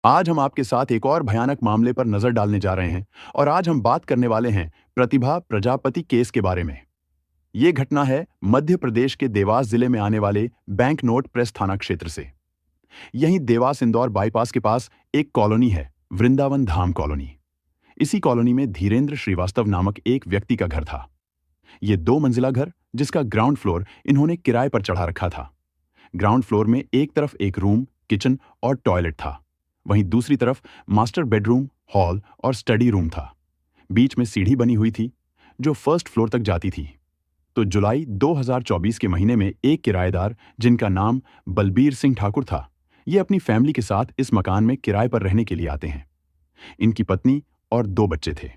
आज हम आपके साथ एक और भयानक मामले पर नजर डालने जा रहे हैं और आज हम बात करने वाले हैं प्रतिभा प्रजापति केस के बारे में। ये घटना है मध्य प्रदेश के देवास जिले में आने वाले बैंक नोट प्रेस थाना क्षेत्र से। यहीं देवास इंदौर बाईपास के पास एक कॉलोनी है, वृंदावन धाम कॉलोनी। इसी कॉलोनी में धीरेन्द्र श्रीवास्तव नामक एक व्यक्ति का घर था। ये 2 मंजिला घर जिसका ग्राउंड फ्लोर इन्होंने किराए पर चढ़ा रखा था। ग्राउंड फ्लोर में एक तरफ एक रूम, किचन और टॉयलेट था, वहीं दूसरी तरफ मास्टर बेडरूम, हॉल और स्टडी रूम था। बीच में सीढ़ी बनी हुई थी जो फर्स्ट फ्लोर तक जाती थी। तो जुलाई 2024 के महीने में एक किराएदार जिनका नाम बलबीर सिंह ठाकुर था, ये अपनी फैमिली के साथ इस मकान में किराए पर रहने के लिए आते हैं। इनकी पत्नी और 2 बच्चे थे।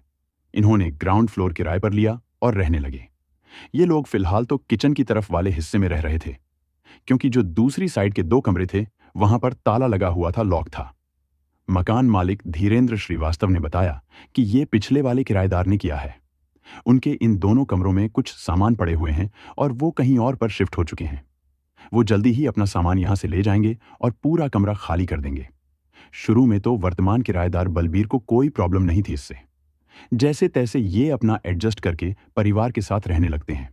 इन्होंने ग्राउंड फ्लोर किराए पर लिया और रहने लगे। ये लोग फिलहाल तो किचन की तरफ वाले हिस्से में रह रहे थे, क्योंकि जो दूसरी साइड के 2 कमरे थे वहां पर ताला लगा हुआ था, लॉक था। मकान मालिक धीरेन्द्र श्रीवास्तव ने बताया कि ये पिछले वाले किराएदार ने किया है। उनके इन दोनों कमरों में कुछ सामान पड़े हुए हैं और वो कहीं और पर शिफ्ट हो चुके हैं। वो जल्दी ही अपना सामान यहां से ले जाएंगे और पूरा कमरा खाली कर देंगे। शुरू में तो वर्तमान किराएदार बलबीर को कोई प्रॉब्लम नहीं थी इससे। जैसे तैसे ये अपना एडजस्ट करके परिवार के साथ रहने लगते हैं,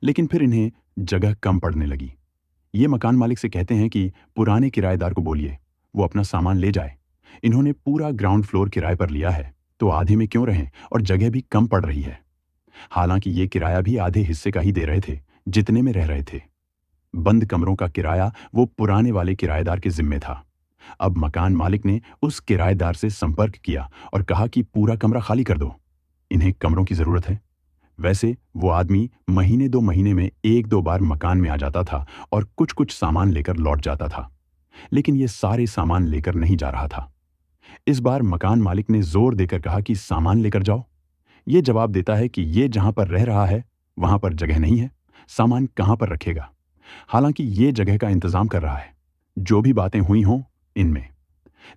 लेकिन फिर इन्हें जगह कम पड़ने लगी। ये मकान मालिक से कहते हैं कि पुराने किराएदार को बोलिए वो अपना सामान ले जाए। इन्होंने पूरा ग्राउंड फ्लोर किराए पर लिया है, तो आधे में क्यों रहें और जगह भी कम पड़ रही है। हालांकि ये किराया भी आधे हिस्से का ही दे रहे थे जितने में रह रहे थे। बंद कमरों का किराया वो पुराने वाले किराएदार के जिम्मे था। अब मकान मालिक ने उस किराएदार से संपर्क किया और कहा कि पूरा कमरा खाली कर दो, इन्हें कमरों की जरूरत है। वैसे वो आदमी महीने 2 महीने में 1-2 बार मकान में आ जाता था और कुछ कुछ सामान लेकर लौट जाता था, लेकिन ये सारे सामान लेकर नहीं जा रहा था। इस बार मकान मालिक ने जोर देकर कहा कि सामान लेकर जाओ। ये जवाब देता है कि ये जहां पर रह रहा है वहां पर जगह नहीं है, सामान कहां पर रखेगा। हालांकि ये जगह का इंतजाम कर रहा है, जो भी बातें हुई हों इनमें।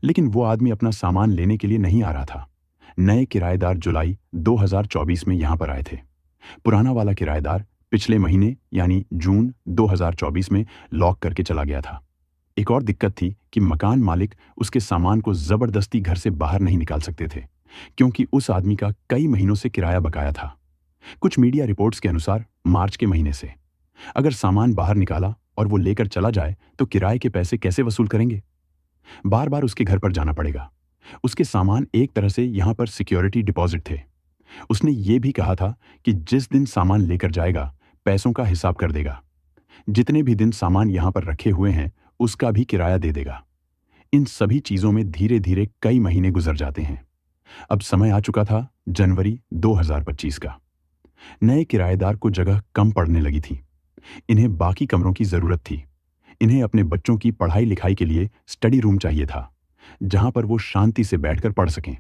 लेकिन वो आदमी अपना सामान लेने के लिए नहीं आ रहा था। नए किराएदार जुलाई 2024 में यहां पर आए थे। पुराना वाला किराएदार पिछले महीने यानी जून 2024 में लॉक करके चला गया था। एक और दिक्कत थी कि मकान मालिक उसके सामान को जबरदस्ती घर से बाहर नहीं निकाल सकते थे, क्योंकि उस आदमी का कई महीनों से किराया बकाया था। कुछ मीडिया रिपोर्ट्स के अनुसार मार्च के महीने से। अगर सामान बाहर निकाला और वो लेकर चला जाए तो किराए के पैसे कैसे वसूल करेंगे। बार बार उसके घर पर जाना पड़ेगा। उसके सामान एक तरह से यहां पर सिक्योरिटी डिपॉजिट थे। उसने ये भी कहा था कि जिस दिन सामान लेकर जाएगा पैसों का हिसाब कर देगा। जितने भी दिन सामान यहां पर रखे हुए हैं उसका भी किराया दे देगा। इन सभी चीजों में धीरे धीरे कई महीने गुजर जाते हैं। अब समय आ चुका था जनवरी 2025 का। नए किराएदार को जगह कम पड़ने लगी थी। इन्हें बाकी कमरों की जरूरत थी। इन्हें अपने बच्चों की पढ़ाई लिखाई के लिए स्टडी रूम चाहिए था, जहां पर वो शांति से बैठकर पढ़ सकें।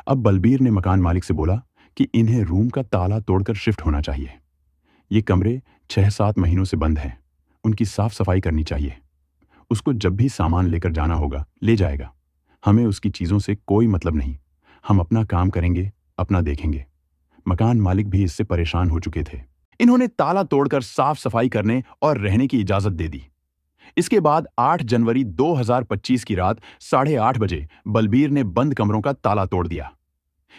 अब बलबीर ने मकान मालिक से बोला कि इन्हें रूम का ताला तोड़कर शिफ्ट होना चाहिए। ये कमरे 6-7 महीनों से बंद हैं। उनकी साफ सफाई करनी चाहिए। उसको जब भी सामान लेकर जाना होगा ले जाएगा। हमें उसकी चीजों से कोई मतलब नहीं। हम अपना काम करेंगे, अपना देखेंगे। मकान मालिक भी इससे परेशान हो चुके थे। इन्होंने ताला तोड़कर साफ सफाई करने और रहने की इजाजत दे दी। इसके बाद 8 जनवरी 2025 की रात 8:30 बजे बलबीर ने बंद कमरों का ताला तोड़ दिया।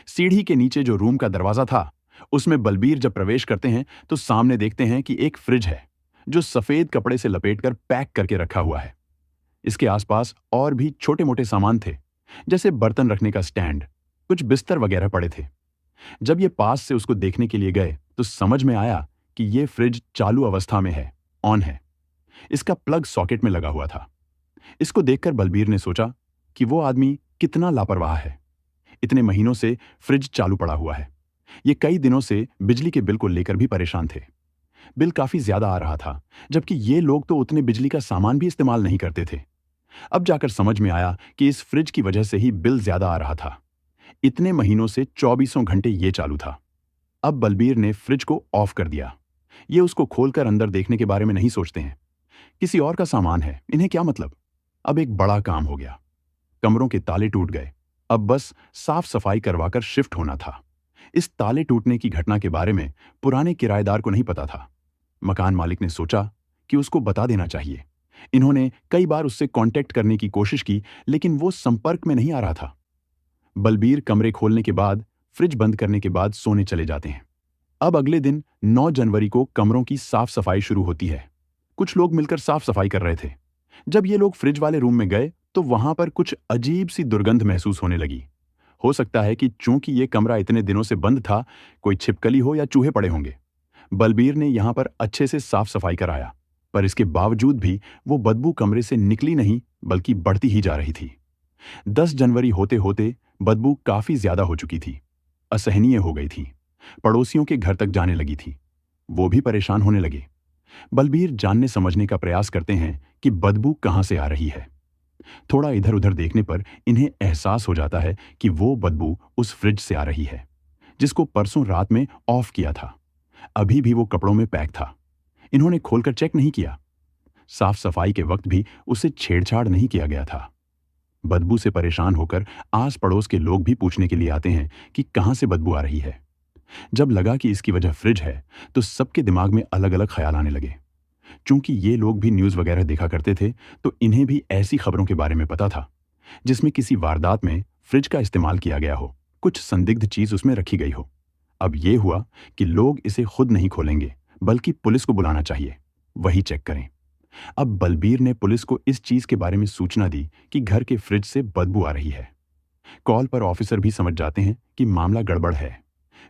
सीढ़ी के नीचे जो रूम का दरवाजा था, उसमें बलबीर जब प्रवेश करते हैं तो सामने देखते हैं कि एक फ्रिज है जो सफेद कपड़े से लपेटकर पैक करके रखा हुआ है। इसके आसपास और भी छोटे मोटे सामान थे, जैसे बर्तन रखने का स्टैंड, कुछ बिस्तर वगैरह पड़े थे। जब ये पास से उसको देखने के लिए गए तो समझ में आया कि ये फ्रिज चालू अवस्था में है, ऑन है। इसका प्लग सॉकेट में लगा हुआ था। इसको देखकर बलबीर ने सोचा कि वो आदमी कितना लापरवाह है। इतने महीनों से फ्रिज चालू पड़ा हुआ है। ये कई दिनों से बिजली के बिल को लेकर भी परेशान थे। बिल काफी ज्यादा आ रहा था, जबकि ये लोग तो उतने बिजली का सामान भी इस्तेमाल नहीं करते थे। अब जाकर समझ में आया कि इस फ्रिज की वजह से ही बिल ज्यादा आ रहा था। इतने महीनों से 24 घंटे ये चालू था। अब बलबीर ने फ्रिज को ऑफ कर दिया। ये उसको खोलकर अंदर देखने के बारे में नहीं सोचते हैं। किसी और का सामान है, इन्हें क्या मतलब। अब एक बड़ा काम हो गया। कमरों के ताले टूट गए। अब बस साफ सफाई करवाकर शिफ्ट होना था। इस ताले टूटने की घटना के बारे में पुराने किराएदार को नहीं पता था। मकान मालिक ने सोचा कि उसको बता देना चाहिए, इन्होंने कई बार उससे कांटेक्ट करने की कोशिश की, लेकिन वो संपर्क में नहीं आ रहा था। बलबीर कमरे खोलने के बाद, फ्रिज बंद करने के बाद सोने चले जाते हैं। अब अगले दिन 9 जनवरी को कमरों की साफ सफाई शुरू होती है। कुछ लोग मिलकर साफ सफाई कर रहे थे। जब ये लोग फ्रिज वाले रूम में गए तो वहां पर कुछ अजीब सी दुर्गंध महसूस होने लगी। हो सकता है कि चूंकि ये कमरा इतने दिनों से बंद था, कोई छिपकली हो या चूहे पड़े होंगे। बलबीर ने यहां पर अच्छे से साफ सफाई कराया, पर इसके बावजूद भी वो बदबू कमरे से निकली नहीं, बल्कि बढ़ती ही जा रही थी। 10 जनवरी होते होते बदबू काफी ज्यादा हो चुकी थी, असहनीय हो गई थी। पड़ोसियों के घर तक जाने लगी थी। वो भी परेशान होने लगे। बलबीर जानने समझने का प्रयास करते हैं कि बदबू कहां से आ रही है। थोड़ा इधर उधर देखने पर इन्हें एहसास हो जाता है कि वो बदबू उस फ्रिज से आ रही है, जिसको परसों रात में ऑफ किया था। अभी भी वो कपड़ों में पैक था। इन्होंने खोलकर चेक नहीं किया। साफ सफाई के वक्त भी उसे छेड़छाड़ नहीं किया गया था। बदबू से परेशान होकर आस पड़ोस के लोग भी पूछने के लिए आते हैं कि कहां से बदबू आ रही है। जब लगा कि इसकी वजह फ्रिज है, तो सबके दिमाग में अलग अलग ख्याल आने लगे। चूंकि ये लोग भी न्यूज वगैरह देखा करते थे, तो इन्हें भी ऐसी खबरों के बारे में पता था जिसमें किसी वारदात में फ्रिज का इस्तेमाल किया गया हो, कुछ संदिग्ध चीज उसमें रखी गई हो। अब ये हुआ कि लोग इसे खुद नहीं खोलेंगे, बल्कि पुलिस को बुलाना चाहिए, वही चेक करें। अब बलबीर ने पुलिस को इस चीज के बारे में सूचना दी कि घर के फ्रिज से बदबू आ रही है। कॉल पर ऑफिसर भी समझ जाते हैं कि मामला गड़बड़ है।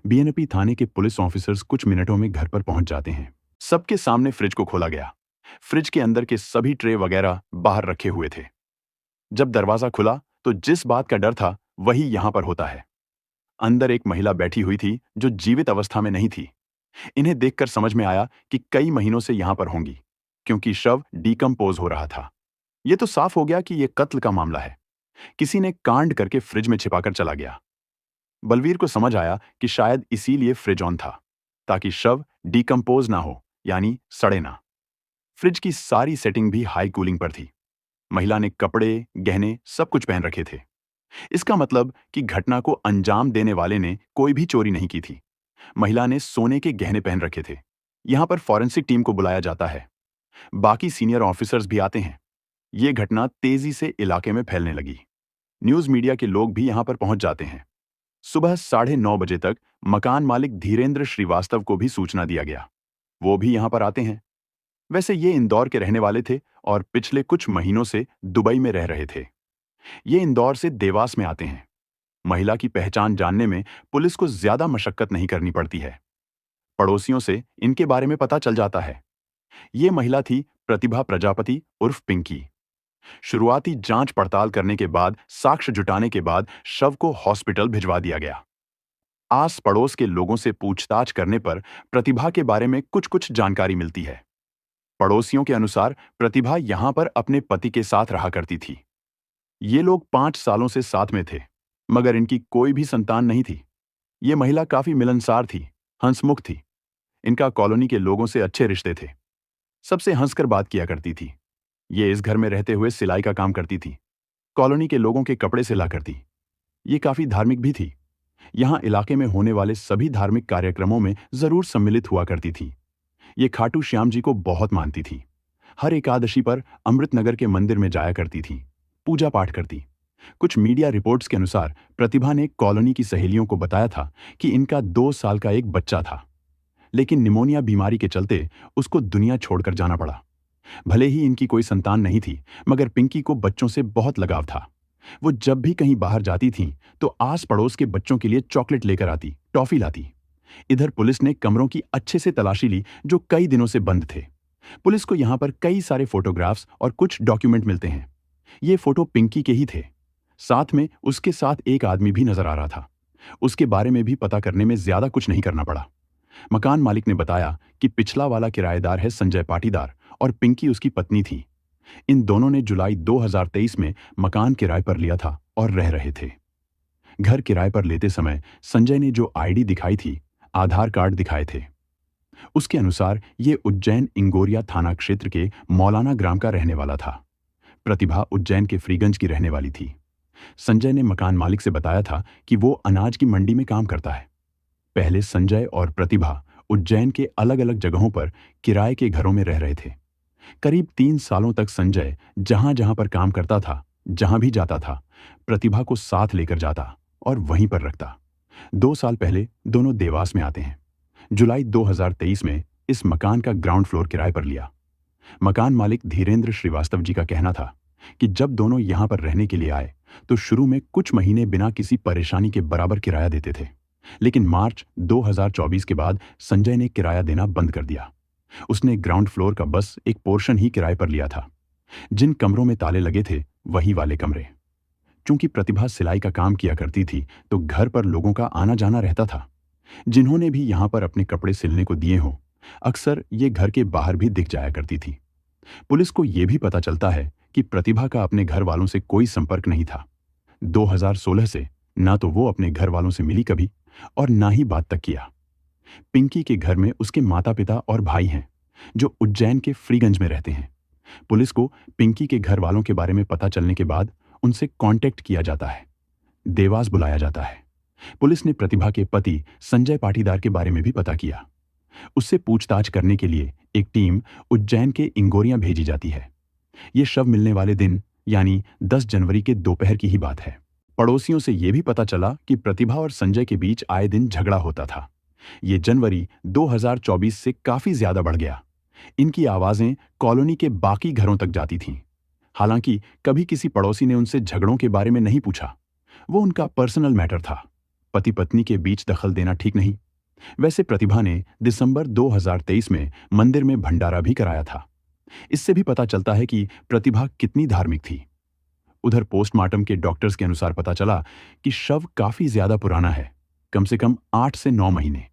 बीएनपी थाने के पुलिस ऑफिसर्स कुछ मिनटों में घर पर पहुंच जाते हैं। सबके सामने फ्रिज को खोला गया। फ्रिज के अंदर के सभी ट्रे वगैरह बाहर रखे हुए थे। जब दरवाजा खुला तो जिस बात का डर था वही यहां पर होता है। अंदर एक महिला बैठी हुई थी जो जीवित अवस्था में नहीं थी। इन्हें देखकर समझ में आया कि कई महीनों से यहां पर होंगी, क्योंकि शव डिकम्पोज हो रहा था। यह तो साफ हो गया कि यह कत्ल का मामला है। किसी ने कांड करके फ्रिज में छिपाकर चला गया। बलवीर को समझ आया कि शायद इसीलिए फ्रिज ऑन था, ताकि शव डिकम्पोज ना हो, यानी सड़े ना। फ्रिज की सारी सेटिंग भी हाई कूलिंग पर थी। महिला ने कपड़े, गहने सब कुछ पहन रखे थे। इसका मतलब कि घटना को अंजाम देने वाले ने कोई भी चोरी नहीं की थी। महिला ने सोने के गहने पहन रखे थे। यहां पर फॉरेंसिक टीम को बुलाया जाता है। बाकी सीनियर ऑफिसर्स भी आते हैं। ये घटना तेजी से इलाके में फैलने लगी। न्यूज मीडिया के लोग भी यहां पर पहुंच जाते हैं। सुबह 9:30 बजे तक मकान मालिक धीरेन्द्र श्रीवास्तव को भी सूचना दिया गया। वो भी यहां पर आते हैं। वैसे ये इंदौर के रहने वाले थे और पिछले कुछ महीनों से दुबई में रह रहे थे। ये इंदौर से देवास में आते हैं। महिला की पहचान जानने में पुलिस को ज्यादा मशक्कत नहीं करनी पड़ती है। पड़ोसियों से इनके बारे में पता चल जाता है। ये महिला थी प्रतिभा प्रजापति उर्फ पिंकी। शुरुआती जांच पड़ताल करने के बाद, साक्ष्य जुटाने के बाद शव को हॉस्पिटल भिजवा दिया गया। आस पड़ोस के लोगों से पूछताछ करने पर प्रतिभा के बारे में कुछ कुछ जानकारी मिलती है। पड़ोसियों के अनुसार प्रतिभा यहां पर अपने पति के साथ रहा करती थी। ये लोग 5 सालों से साथ में थे, मगर इनकी कोई भी संतान नहीं थी। ये महिला काफी मिलनसार थी, हंसमुख थी। इनका कॉलोनी के लोगों से अच्छे रिश्ते थे। सबसे हंसकर बात किया करती थी। ये इस घर में रहते हुए सिलाई का काम करती थी। कॉलोनी के लोगों के कपड़े सिला करती। ये काफी धार्मिक भी थी। यहां इलाके में होने वाले सभी धार्मिक कार्यक्रमों में जरूर सम्मिलित हुआ करती थी। ये खाटू श्याम जी को बहुत मानती थी। हर एकादशी पर अमृतनगर के मंदिर में जाया करती थी, पूजा पाठ करती। कुछ मीडिया रिपोर्ट्स के अनुसार प्रतिभा ने कॉलोनी की सहेलियों को बताया था कि इनका 2 साल का एक बच्चा था, लेकिन निमोनिया बीमारी के चलते उसको दुनिया छोड़कर जाना पड़ा। भले ही इनकी कोई संतान नहीं थी, मगर पिंकी को बच्चों से बहुत लगाव था। वो जब भी कहीं बाहर जाती थी तो आस पड़ोस के बच्चों के लिए चॉकलेट लेकर आती, टॉफी लाती। इधर पुलिस ने कमरों की अच्छे से तलाशी ली जो कई दिनों से बंद थे। पुलिस को यहां पर कई सारे फोटोग्राफ्स और कुछ डॉक्यूमेंट मिलते हैं। ये फोटो पिंकी के ही थे। साथ में उसके साथ एक आदमी भी नजर आ रहा था। उसके बारे में भी पता करने में ज्यादा कुछ नहीं करना पड़ा। मकान मालिक ने बताया कि पिछला वाला किराएदार है संजय पाटीदार और पिंकी उसकी पत्नी थी। इन दोनों ने जुलाई 2023 में मकान किराए पर लिया था और रह रहे थे। घर किराए पर लेते समय संजय ने जो आईडी दिखाई थी, आधार कार्ड दिखाए थे। उसके अनुसार ये उज्जैन इंगोरिया थाना क्षेत्र के मौलाना ग्राम का रहने वाला था। प्रतिभा उज्जैन के फ्रीगंज की रहने वाली थी। संजय ने मकान मालिक से बताया था कि वो अनाज की मंडी में काम करता है। पहले संजय और प्रतिभा उज्जैन के अलग अलग जगहों पर किराए के घरों में रह रहे थे। करीब 3 सालों तक संजय जहां जहां पर काम करता था, जहां भी जाता था, प्रतिभा को साथ लेकर जाता और वहीं पर रखता। 2 साल पहले दोनों देवास में आते हैं। जुलाई 2023 में इस मकान का ग्राउंड फ्लोर किराए पर लिया। मकान मालिक धीरेन्द्र श्रीवास्तव जी का कहना था कि जब दोनों यहां पर रहने के लिए आए तो शुरू में कुछ महीने बिना किसी परेशानी के बराबर किराया देते थे, लेकिन मार्च 2024 के बाद संजय ने किराया देना बंद कर दिया। उसने ग्राउंड फ्लोर का बस एक पोर्शन ही किराए पर लिया था। जिन कमरों में ताले लगे थे वही वाले कमरे। चूंकि प्रतिभा सिलाई का काम किया करती थी तो घर पर लोगों का आना जाना रहता था। जिन्होंने भी यहां पर अपने कपड़े सिलने को दिए हों, अक्सर ये घर के बाहर भी दिख जाया करती थी। पुलिस को यह भी पता चलता है कि प्रतिभा का अपने घर वालों से कोई संपर्क नहीं था। 2016 से ना तो वो अपने घर वालों से मिली कभी और ना ही बात तक किया। पिंकी के घर में उसके माता पिता और भाई हैं, जो उज्जैन के फ्रीगंज में रहते हैं। पुलिस को पिंकी के घर वालों के बारे में पता चलने के बाद उनसे कांटेक्ट किया जाता है। देवास बुलाया जाता है। पुलिस ने प्रतिभा के पति संजय पाटीदार के बारे में भी पता किया। उससे पूछताछ करने के लिए एक टीम उज्जैन के इंगोरियां भेजी जाती है। ये शव मिलने वाले दिन यानी 10 जनवरी के दोपहर की ही बात है। पड़ोसियों से यह भी पता चला कि प्रतिभा और संजय के बीच आए दिन झगड़ा होता था। ये जनवरी 2024 से काफी ज्यादा बढ़ गया। इनकी आवाजें कॉलोनी के बाकी घरों तक जाती थीं। हालांकि कभी किसी पड़ोसी ने उनसे झगड़ों के बारे में नहीं पूछा। वो उनका पर्सनल मैटर था। पति पत्नी के बीच दखल देना ठीक नहीं। वैसे प्रतिभा ने दिसंबर 2023 में मंदिर में भंडारा भी कराया था। इससे भी पता चलता है कि प्रतिभा कितनी धार्मिक थी। उधर पोस्टमार्टम के डॉक्टर्स के अनुसार पता चला कि शव काफी ज्यादा पुराना है, कम से कम 8 से 9 महीने।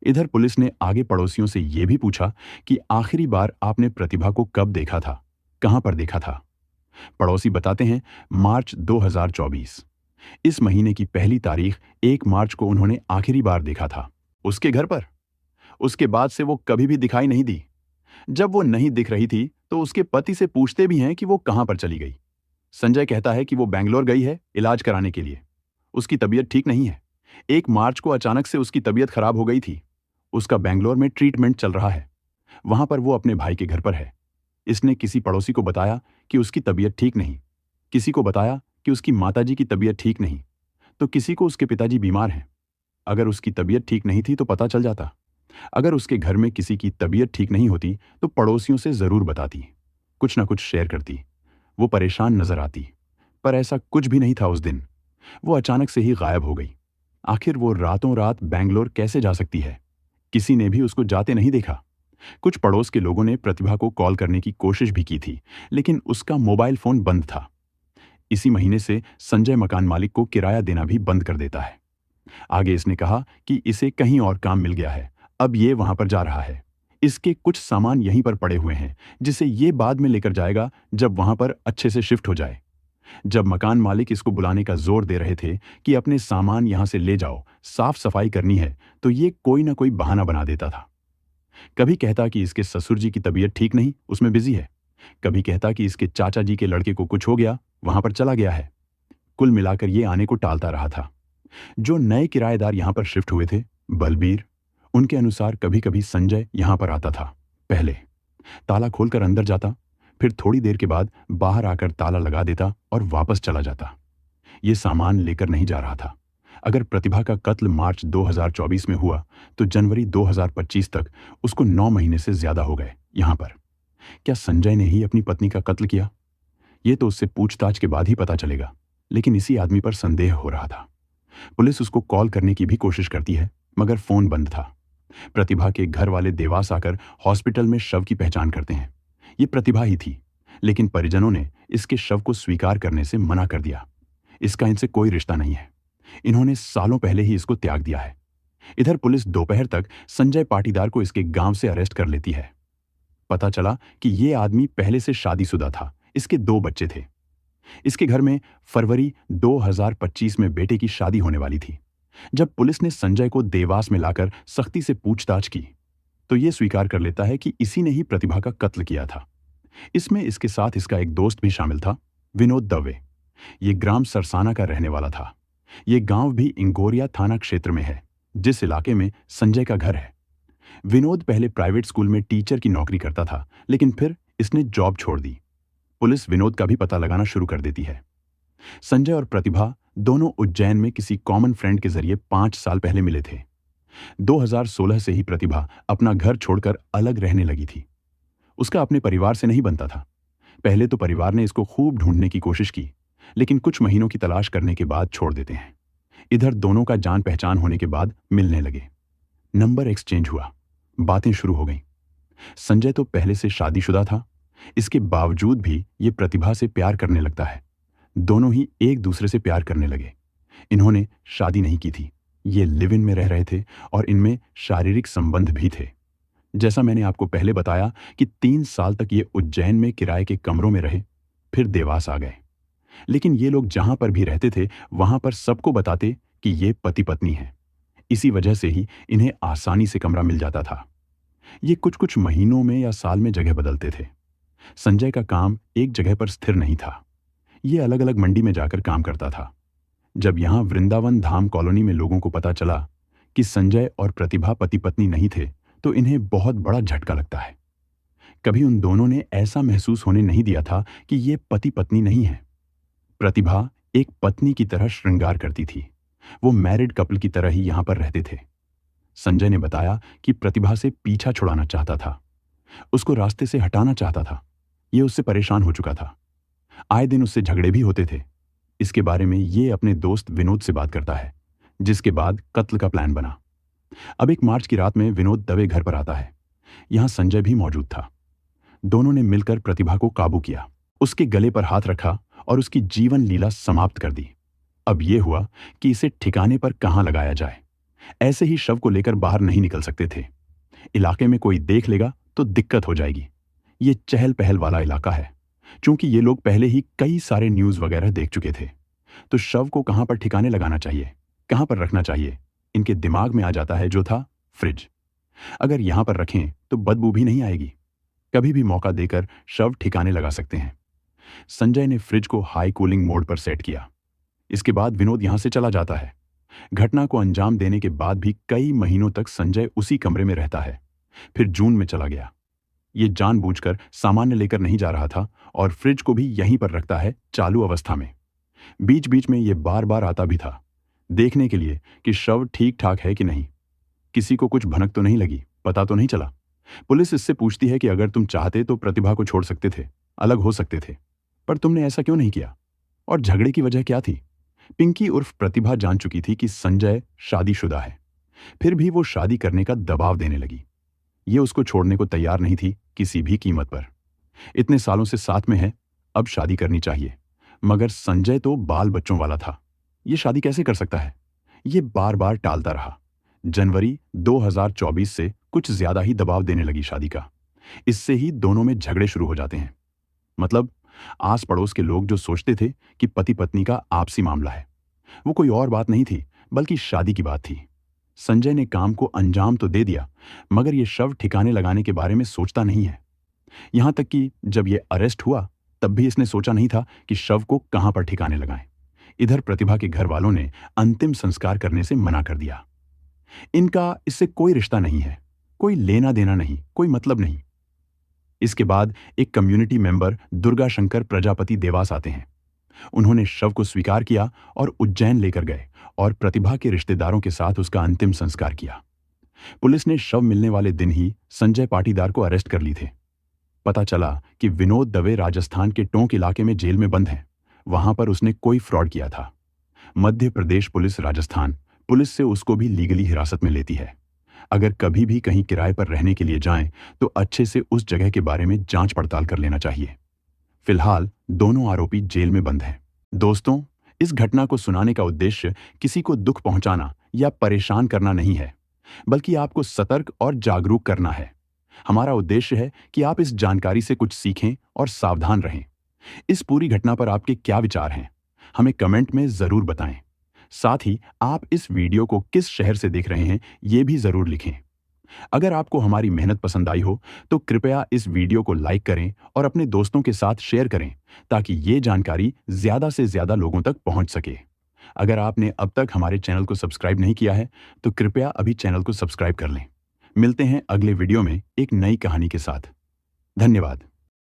इधर पुलिस ने आगे पड़ोसियों से यह भी पूछा कि आखिरी बार आपने प्रतिभा को कब देखा था, कहां पर देखा था। पड़ोसी बताते हैं मार्च 2024। इस महीने की पहली तारीख 1 मार्च को उन्होंने आखिरी बार देखा था। उसके घर पर। उसके बाद से वो कभी भी दिखाई नहीं दी। जब वो नहीं दिख रही थी तो उसके पति से पूछते भी हैं कि वो कहां पर चली गई। संजय कहता है कि वो बैंगलोर गई है इलाज कराने के लिए। उसकी तबीयत ठीक नहीं है। 1 मार्च को अचानक से उसकी तबीयत खराब हो गई थी। उसका बैंगलोर में ट्रीटमेंट चल रहा है। वहां पर वो अपने भाई के घर पर है। इसने किसी पड़ोसी को बताया कि उसकी तबीयत ठीक नहीं। किसी को बताया कि उसकी माताजी की तबीयत ठीक नहीं, तो किसी को उसके पिताजी बीमार हैं। अगर उसकी तबीयत ठीक नहीं थी तो पता चल जाता। अगर उसके घर में किसी की तबीयत ठीक नहीं होती तो पड़ोसियों से जरूर बताती, कुछ ना कुछ शेयर करती। वो परेशान नजर आती, पर ऐसा कुछ भी नहीं था उस दिन। वो अचानक से ही गायब हो गई। आखिर वो रातों रात बैंगलोर कैसे जा सकती है? किसी ने भी उसको जाते नहीं देखा। कुछ पड़ोस के लोगों ने प्रतिभा को कॉल करने की कोशिश भी की थी, लेकिन उसका मोबाइल फोन बंद था। इसी महीने से संजय मकान मालिक को किराया देना भी बंद कर देता है। आगे इसने कहा कि इसे कहीं और काम मिल गया है, अब ये वहां पर जा रहा है। इसके कुछ सामान यहीं पर पड़े हुए हैं, जिसे ये बाद में लेकर जाएगा जब वहां पर अच्छे से शिफ्ट हो जाए। जब मकान मालिक इसको बुलाने का जोर दे रहे थे कि अपने सामान यहां से ले जाओ, साफ सफाई करनी है, तो ये कोई ना कोई बहाना बना देता था। कभी कहता कि इसके ससुर जी की तबीयत ठीक नहीं, उसमें बिजी है। कभी कहता कि इसके चाचा जी के लड़के को कुछ हो गया, वहां पर चला गया है। कुल मिलाकर ये आने को टालता रहा था। जो नए किराएदार यहां पर शिफ्ट हुए थे, बलबीर, उनके अनुसार कभी कभी संजय यहां पर आता था। पहले ताला खोलकर अंदर जाता, फिर थोड़ी देर के बाद बाहर आकर ताला लगा देता और वापस चला जाता। ये सामान लेकर नहीं जा रहा था। अगर प्रतिभा का कत्ल मार्च 2024 में हुआ तो जनवरी 2025 तक उसको 9 महीने से ज्यादा हो गए यहां पर। क्या संजय ने ही अपनी पत्नी का कत्ल किया? ये तो उससे पूछताछ के बाद ही पता चलेगा, लेकिन इसी आदमी पर संदेह हो रहा था। पुलिस उसको कॉल करने की भी कोशिश करती है, मगर फोन बंद था। प्रतिभा के घर वाले देवास आकर हॉस्पिटल में शव की पहचान करते हैं। ये प्रतिभा ही थी, लेकिन परिजनों ने इसके शव को स्वीकार करने से मना कर दिया। इसका इनसे कोई रिश्ता नहीं है। इन्होंने सालों पहले ही इसको त्याग दिया है। इधर पुलिस दोपहर तक संजय पाटीदार को इसके गांव से अरेस्ट कर लेती है। पता चला कि ये आदमी पहले से शादीशुदा था। इसके 2 बच्चे थे। इसके घर में फरवरी 2025 में बेटे की शादी होने वाली थी। जब पुलिस ने संजय को देवास में लाकर सख्ती से पूछताछ की तो यह स्वीकार कर लेता है कि इसी ने ही प्रतिभा का कत्ल किया था। इसमें इसके साथ इसका एक दोस्त भी शामिल था, विनोद दवे। ये ग्राम सरसाना का रहने वाला था। ये गांव भी इंगोरिया थाना क्षेत्र में है, जिस इलाके में संजय का घर है। विनोद पहले प्राइवेट स्कूल में टीचर की नौकरी करता था, लेकिन फिर इसने जॉब छोड़ दी। पुलिस विनोद का भी पता लगाना शुरू कर देती है। संजय और प्रतिभा दोनों उज्जैन में किसी कॉमन फ्रेंड के जरिए 5 साल पहले मिले थे। 2016 से ही प्रतिभा अपना घर छोड़कर अलग रहने लगी थी। उसका अपने परिवार से नहीं बनता था। पहले तो परिवार ने इसको खूब ढूंढने की कोशिश की, लेकिन कुछ महीनों की तलाश करने के बाद छोड़ देते हैं। इधर दोनों का जान पहचान होने के बाद मिलने लगे। नंबर एक्सचेंज हुआ, बातें शुरू हो गईं। संजय तो पहले से शादीशुदा था, इसके बावजूद भी ये प्रतिभा से प्यार करने लगता है। दोनों ही एक दूसरे से प्यार करने लगे। इन्होंने शादी नहीं की थी, ये लिव इन में रह रहे थे और इनमें शारीरिक संबंध भी थे। जैसा मैंने आपको पहले बताया कि 3 साल तक ये उज्जैन में किराए के कमरों में रहे, फिर देवास आ गए। लेकिन ये लोग जहां पर भी रहते थे वहां पर सबको बताते कि ये पति पत्नी हैं। इसी वजह से ही इन्हें आसानी से कमरा मिल जाता था। ये कुछ कुछ महीनों में या साल में जगह बदलते थे। संजय का काम एक जगह पर स्थिर नहीं था। ये अलग अलग मंडी में जाकर काम करता था। जब यहां वृंदावन धाम कॉलोनी में लोगों को पता चला कि संजय और प्रतिभा पति पत्नी नहीं थे, तो इन्हें बहुत बड़ा झटका लगता है। कभी उन दोनों ने ऐसा महसूस होने नहीं दिया था कि ये पति पत्नी नहीं है। प्रतिभा एक पत्नी की तरह श्रृंगार करती थी। वो मैरिड कपल की तरह ही यहां पर रहते थे। संजय ने बताया कि प्रतिभा से पीछा छुड़ाना चाहता था, उसको रास्ते से हटाना चाहता था। ये उससे परेशान हो चुका था। आए दिन उससे झगड़े भी होते थे। इसके बारे में ये अपने दोस्त विनोद से बात करता है, जिसके बाद कत्ल का प्लान बना। अब एक मार्च की रात में विनोद दवे घर पर आता है। यहां संजय भी मौजूद था। दोनों ने मिलकर प्रतिभा को काबू किया, उसके गले पर हाथ रखा और उसकी जीवन लीला समाप्त कर दी। अब यह हुआ कि इसे ठिकाने पर कहां लगाया जाए। ऐसे ही शव को लेकर बाहर नहीं निकल सकते थे। इलाके में कोई देख लेगा तो दिक्कत हो जाएगी। ये चहल पहल वाला इलाका है। चूंकि ये लोग पहले ही कई सारे न्यूज वगैरह देख चुके थे, तो शव को कहां पर ठिकाने लगाना चाहिए, कहां पर रखना चाहिए, इनके दिमाग में आ जाता है जो था फ्रिज। अगर यहां पर रखें तो बदबू भी नहीं आएगी। कभी भी मौका देकर शव ठिकाने लगा सकते हैं। संजय ने फ्रिज को हाई कूलिंग मोड पर सेट किया। इसके बाद विनोद यहां से चला जाता है। घटना को अंजाम देने के बाद भी कई महीनों तक संजय उसी कमरे में रहता है। फिर जून में चला गया। ये जानबूझकर सामान्य लेकर नहीं जा रहा था और फ्रिज को भी यहीं पर रखता है चालू अवस्था में। बीच बीच में ये बार बार आता भी था, देखने के लिए कि शव ठीक ठाक है कि नहीं, किसी को कुछ भनक तो नहीं लगी, पता तो नहीं चला। पुलिस इससे पूछती है कि अगर तुम चाहते तो प्रतिभा को छोड़ सकते थे, अलग हो सकते थे, पर तुमने ऐसा क्यों नहीं किया, और झगड़े की वजह क्या थी। पिंकी उर्फ प्रतिभा जान चुकी थी कि संजय शादीशुदा है, फिर भी वो शादी करने का दबाव देने लगी। ये उसको छोड़ने को तैयार नहीं थी किसी भी कीमत पर। इतने सालों से साथ में है, अब शादी करनी चाहिए। मगर संजय तो बाल बच्चों वाला था, ये शादी कैसे कर सकता है। ये बार बार टालता रहा। जनवरी 2024 से कुछ ज्यादा ही दबाव देने लगी शादी का। इससे ही दोनों में झगड़े शुरू हो जाते हैं। मतलब आस पड़ोस के लोग जो सोचते थे कि पति पत्नी का आपसी मामला है, वो कोई और बात नहीं थी बल्कि शादी की बात थी। संजय ने काम को अंजाम तो दे दिया, मगर ये शव ठिकाने लगाने के बारे में सोचता नहीं है। यहां तक कि जब ये अरेस्ट हुआ तब भी इसने सोचा नहीं था कि शव को कहां पर ठिकाने लगाएं। इधर प्रतिभा के घर वालों ने अंतिम संस्कार करने से मना कर दिया। इनका इससे कोई रिश्ता नहीं है, कोई लेना देना नहीं, कोई मतलब नहीं। इसके बाद एक कम्युनिटी मेंबर दुर्गा शंकर प्रजापति देवास आते हैं। उन्होंने शव को स्वीकार किया और उज्जैन लेकर गए और प्रतिभा के रिश्तेदारों के साथ उसका अंतिम संस्कार किया। पुलिस ने शव मिलने वाले दिन ही संजय पाटीदार को अरेस्ट कर ली थे। पता चला कि विनोद दवे राजस्थान के टोंक इलाके में जेल में बंद है। वहां पर उसने कोई फ्रॉड किया था। मध्य प्रदेश पुलिस राजस्थान पुलिस से उसको भी लीगली हिरासत में लेती है। अगर कभी भी कहीं किराए पर रहने के लिए जाएं तो अच्छे से उस जगह के बारे में जांच पड़ताल कर लेना चाहिए। फिलहाल दोनों आरोपी जेल में बंद हैं। दोस्तों, इस घटना को सुनाने का उद्देश्य किसी को दुख पहुंचाना या परेशान करना नहीं है, बल्कि आपको सतर्क और जागरूक करना है। हमारा उद्देश्य है कि आप इस जानकारी से कुछ सीखें और सावधान रहें। इस पूरी घटना पर आपके क्या विचार हैं, हमें कमेंट में जरूर बताएं। साथ ही आप इस वीडियो को किस शहर से देख रहे हैं ये भी जरूर लिखें। अगर आपको हमारी मेहनत पसंद आई हो तो कृपया इस वीडियो को लाइक करें और अपने दोस्तों के साथ शेयर करें, ताकि ये जानकारी ज्यादा से ज्यादा लोगों तक पहुंच सके। अगर आपने अब तक हमारे चैनल को सब्सक्राइब नहीं किया है तो कृपया अभी चैनल को सब्सक्राइब कर लें। मिलते हैं अगले वीडियो में एक नई कहानी के साथ। धन्यवाद।